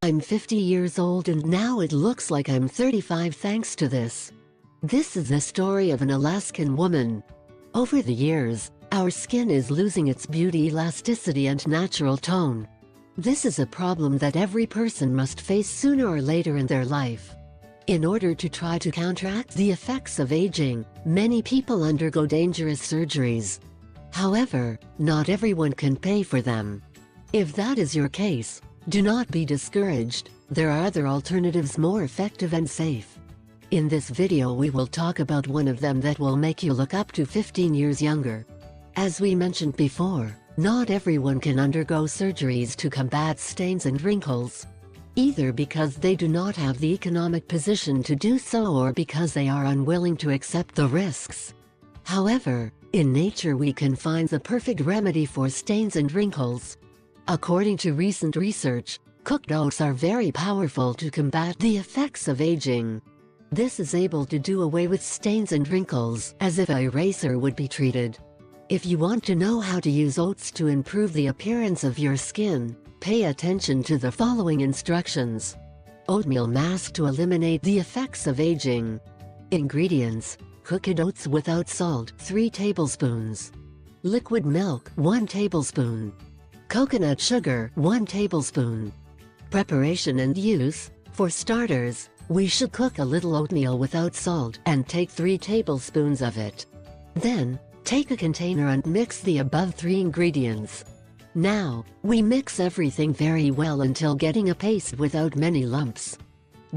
I'm 50 years old and now it looks like I'm 35 thanks to this. This is the story of an Alaskan woman. Over the years, our skin is losing its beauty, elasticity, and natural tone. This is a problem that every person must face sooner or later in their life. In order to try to counteract the effects of aging, many people undergo dangerous surgeries. However, not everyone can pay for them. If that is your case, do not be discouraged. There are other alternatives more effective and safe. In this video we will talk about one of them that will make you look up to 15 years younger. As we mentioned before, not everyone can undergo surgeries to combat stains and wrinkles. Either because they do not have the economic position to do so or because they are unwilling to accept the risks. However, in nature we can find the perfect remedy for stains and wrinkles. According to recent research, cooked oats are very powerful to combat the effects of aging. This is able to do away with stains and wrinkles as if an eraser would be treated. If you want to know how to use oats to improve the appearance of your skin, pay attention to the following instructions. Oatmeal mask to eliminate the effects of aging. Ingredients: cooked oats without salt 3 tablespoons. Liquid milk 1 tablespoon. Coconut sugar 1 tablespoon. Preparation and use: for starters, we should cook a little oatmeal without salt and take 3 tablespoons of it. Then, take a container and mix the above 3 ingredients. Now, we mix everything very well until getting a paste without many lumps.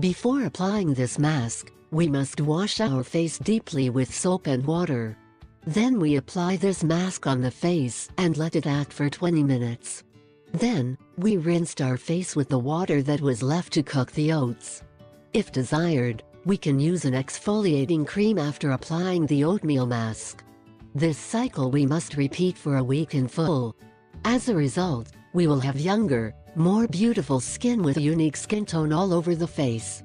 Before applying this mask, we must wash our face deeply with soap and water. Then we apply this mask on the face and let it act for 20 minutes. Then, we rinsed our face with the water that was left to cook the oats. If desired, we can use an exfoliating cream after applying the oatmeal mask. This cycle we must repeat for a week in full. As a result, we will have younger, more beautiful skin with unique skin tone all over the face.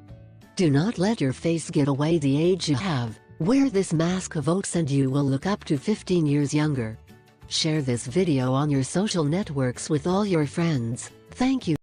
Do not let your face get away the age you have. Wear this mask of oats and you will look up to 15 years younger. Share this video on your social networks with all your friends. Thank you.